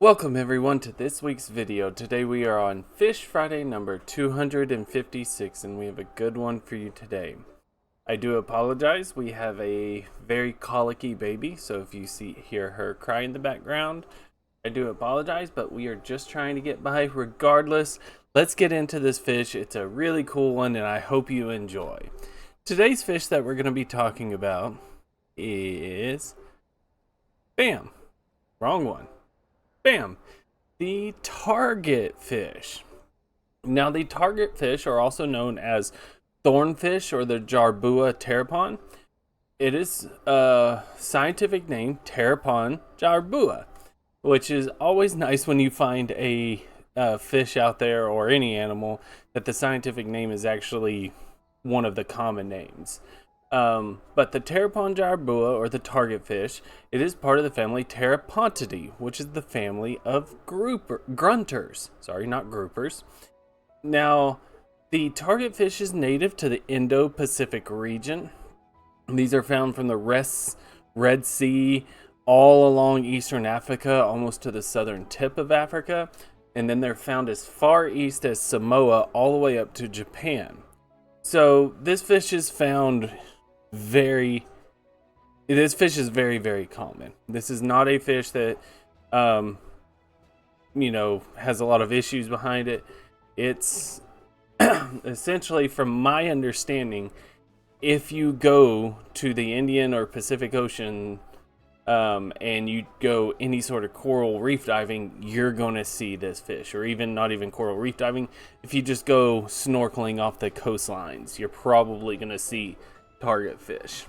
Welcome everyone to this week's video. Today we are on Fish Friday number 256 and we have a good one for you today. I do apologize, we have a very colicky baby, so if you hear her cry in the background, I do apologize, but we are just trying to get by regardless. Let's get into this fish. It's a really cool one and I hope you enjoy. Today's fish that we're going to be talking about is wrong one. The targetfish. Now, the targetfish are also known as thornfish or the Jarbua terapon. It is a scientific name, Terapon jarbua, which is always nice when you find a fish out there or any animal that the scientific name is actually one of the common names. But the Terapon jarbua, or the targetfish, it is part of the family Terapontidae, which is the family of grunters. Sorry, not groupers. Now, the targetfish is native to the Indo-Pacific region. These are found from the Red Sea all along eastern Africa, almost to the southern tip of Africa. And then they're found as far east as Samoa, all the way up to Japan. So this fish is found very, very common. This is not a fish that has a lot of issues behind it. It's essentially, from my understanding, if you go to the Indian or Pacific Ocean and you go any sort of coral reef diving, you're going to see this fish. Or even not even coral reef diving, if you just go snorkeling off the coastlines, you're probably going to see targetfish.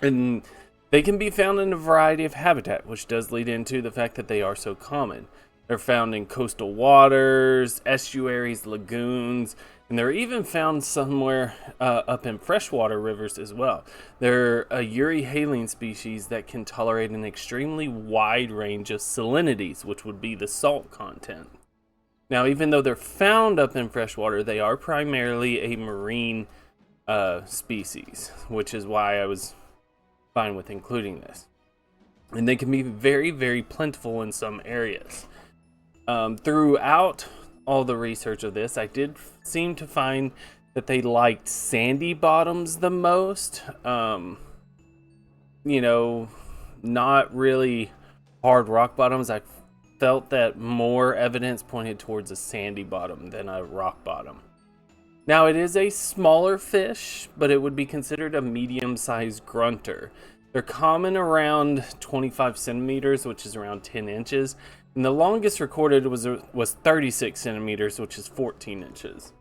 And they can be found in a variety of habitat, which does lead into the fact that they are so common. They're found in coastal waters, estuaries, lagoons, and they're even found somewhere up in freshwater rivers as well. They're a euryhaline species that can tolerate an extremely wide range of salinities, which would be the salt content. Now, even though they're found up in freshwater, they are primarily a marine species, which is why I was fine with including this. And they can be very, very plentiful in some areas. Throughout all the research of this, I did seem to find that they liked sandy bottoms the most. Not really hard rock bottoms. I felt that more evidence pointed towards a sandy bottom than a rock bottom. Now, it is a smaller fish, but it would be considered a medium-sized grunter. They're common around 25 centimeters, which is around 10 inches. And the longest recorded was 36 centimeters, which is 14 inches.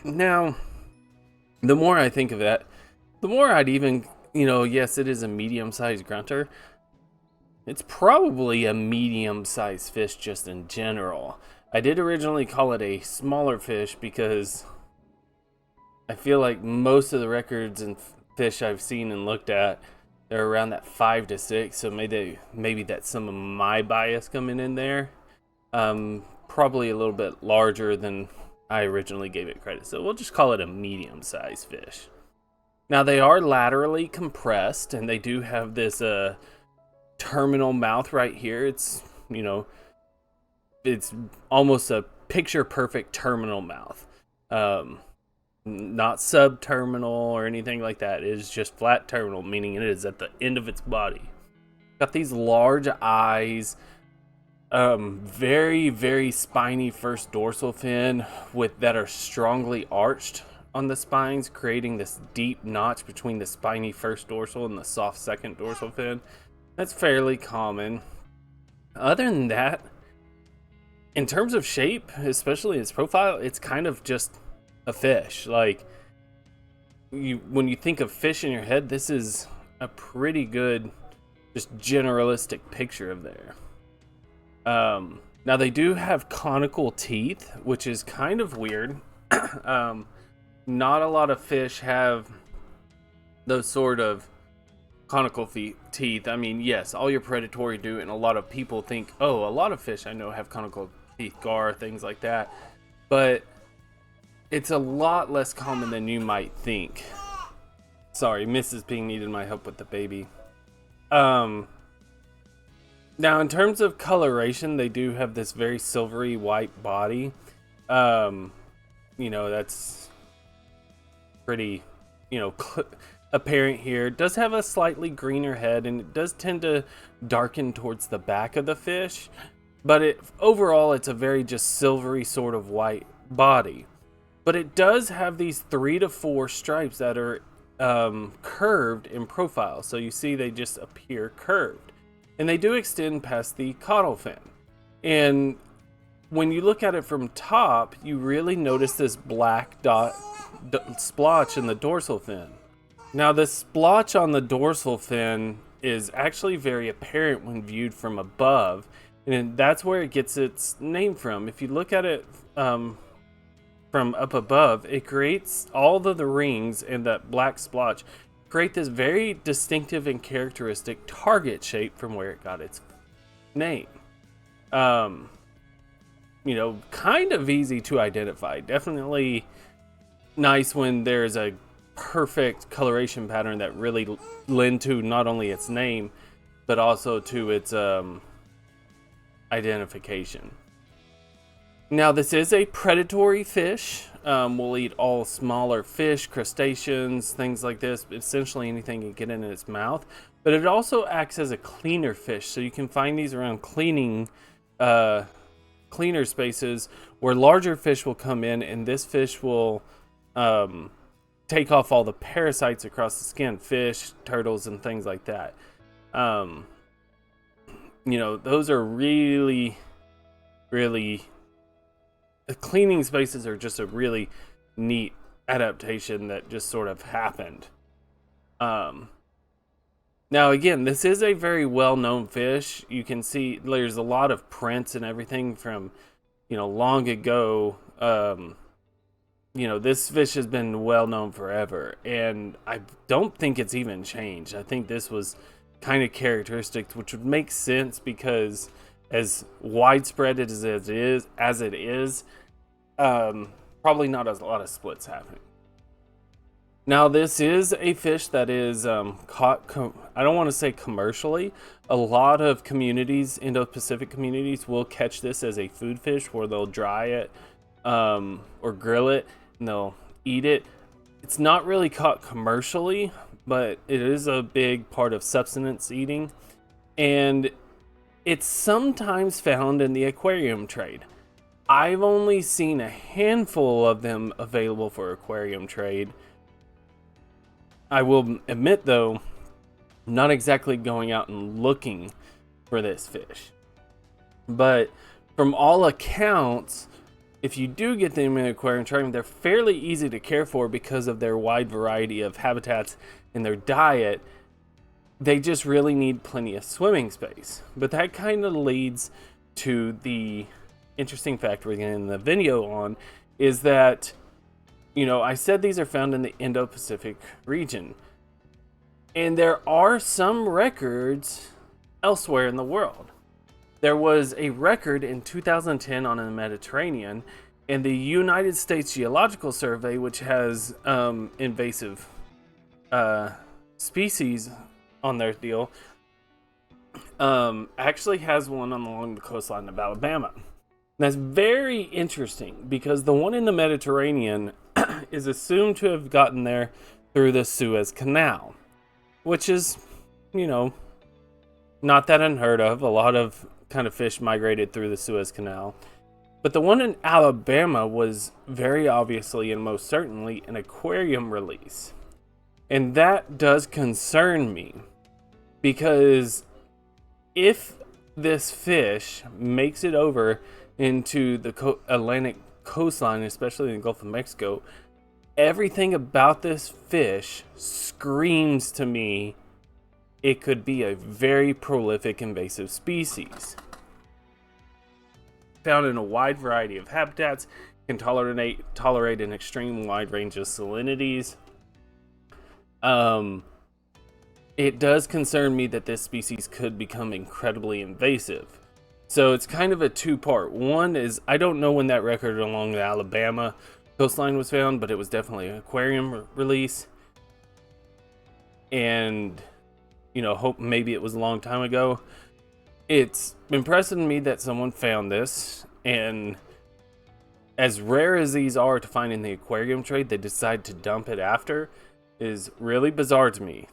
Now, the more I think of that, the more I'd even, yes, it is a medium-sized grunter. It's probably a medium-sized fish just in general. I did originally call it a smaller fish because I feel like most of the records and fish I've seen and looked at, they're around that 5 to 6, so maybe that's some of my bias coming in there. Probably a little bit larger than I originally gave it credit, so we'll just call it a medium-sized fish. Now, they are laterally compressed, and they do have this terminal mouth right here. It's almost a picture-perfect terminal mouth. Not subterminal or anything like that. It is just flat terminal, meaning it is at the end of its body. Got these large eyes, very, very spiny first dorsal fin that are strongly arched on the spines, creating this deep notch between the spiny first dorsal and the soft second dorsal fin. That's fairly common. Other than that, in terms of shape, especially its profile, it's kind of just a fish. Like, when you think of fish in your head, this is a pretty good, just generalistic picture of there. Now, they do have conical teeth, which is kind of weird. Not a lot of fish have those sort of conical teeth. I mean, yes, all your predatory do, and a lot of people think, oh, a lot of fish I know have conical teeth, gar, things like that. But it's a lot less common than you might think. Sorry, Mrs. Ping needed my help with the baby. Now, in terms of coloration, they do have this very silvery white body. Um, that's pretty, apparent here. It does have a slightly greener head, and it does tend to darken towards the back of the fish. But overall, it's a very just silvery sort of white body. But it does have these 3 to 4 stripes that are curved in profile. So you see they just appear curved. And they do extend past the caudal fin. And when you look at it from top, you really notice this black splotch in the dorsal fin. Now, the splotch on the dorsal fin is actually very apparent when viewed from above. And that's where it gets its name from. If you look at it from up above, it creates all of the rings and that black splotch create this very distinctive and characteristic target shape from where it got its name. Kind of easy to identify. Definitely nice when there's a perfect coloration pattern that really lend to not only its name, but also to its identification. Now, this is a predatory fish. Will eat all smaller fish, crustaceans, things like this, essentially anything you get in its mouth. But it also acts as a cleaner fish, so you can find these around cleaner spaces where larger fish will come in, and this fish will take off all the parasites across the skin, fish, turtles, and things like that. Those are really, really... The cleaning spaces are just a really neat adaptation that just sort of happened. Now, again, this is a very well-known fish. You can see there's a lot of prints and everything from, long ago. This fish has been well-known forever, and I don't think it's even changed. I think this was kind of characteristic, which would make sense because as widespread as it is, probably not a lot of splits happening. Now, this is a fish that is caught, I don't want to say commercially. A lot of communities, Indo-Pacific communities, will catch this as a food fish where they'll dry it or grill it and they'll eat it. It's not really caught commercially, but it is a big part of subsistence eating. And it's sometimes found in the aquarium trade. I've only seen a handful of them available for aquarium trade. I will admit, though, I'm not exactly going out and looking for this fish. But from all accounts, if you do get them in aquarium trade, they're fairly easy to care for because of their wide variety of habitats and their diet. They just really need plenty of swimming space. But that kind of leads to the interesting fact we're getting in the video on, is that, I said these are found in the Indo-Pacific region. And there are some records elsewhere in the world. There was a record in 2010 on the Mediterranean, and the United States Geological Survey, which has invasive species on their deal, actually has one along the coastline of Alabama. And that's very interesting because the one in the Mediterranean is assumed to have gotten there through the Suez Canal, which is, not that unheard of. A lot of kind of fish migrated through the Suez Canal. But the one in Alabama was very obviously and most certainly an aquarium release. And that does concern me because if this fish makes it over into the Atlantic coastline, especially in the Gulf of Mexico, everything about this fish screams to me it could be a very prolific invasive species. Found in a wide variety of habitats, can tolerate an extreme wide range of salinities. It does concern me that this species could become incredibly invasive. So it's kind of a two-part. One is, I don't know when that record along the Alabama coastline was found, but it was definitely an aquarium release. And, hope maybe it was a long time ago. it's impressive to me that someone found this, and as rare as these are to find in the aquarium trade, they decide to dump it after is really bizarre to me.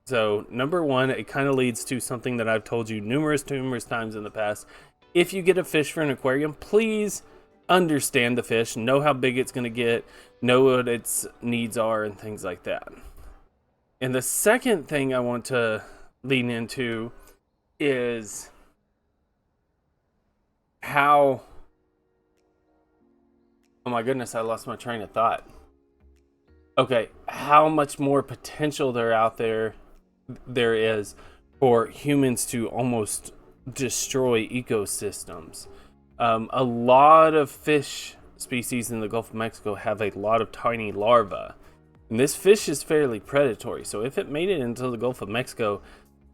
So number one, it kind of leads to something that I've told you numerous times in the past. If you get a fish for an aquarium, please understand the fish, know how big it's going to get, know what its needs are, and things like that. And the second thing I want to lean into is how... Oh my goodness, I lost my train of thought. Okay, how much more potential there is for humans to almost destroy ecosystems. A lot of fish species in the Gulf of Mexico have a lot of tiny larvae. And this fish is fairly predatory, so if it made it into the Gulf of Mexico,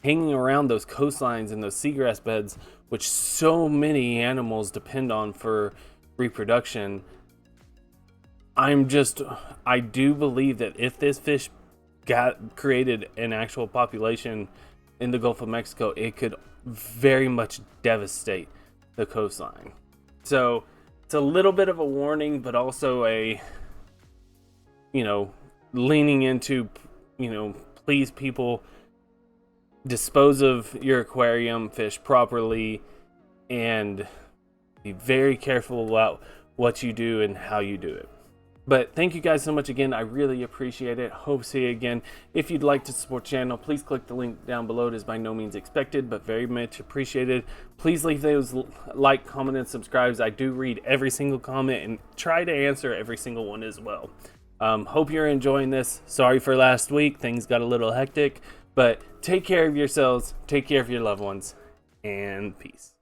hanging around those coastlines and those seagrass beds, which so many animals depend on for reproduction, I do believe that if this fish created an actual population in the Gulf of Mexico, it could very much devastate the coastline. So it's a little bit of a warning, but also a, leaning into, please people, dispose of your aquarium fish properly and be very careful about what you do and how you do it. But thank you guys so much again. I really appreciate it. Hope to see you again. If you'd like to support the channel, please click the link down below. It is by no means expected, but very much appreciated. Please leave those like, comment, and subscribes. I do read every single comment and try to answer every single one as well. Hope you're enjoying this. Sorry for last week. Things got a little hectic, but take care of yourselves. Take care of your loved ones, and peace.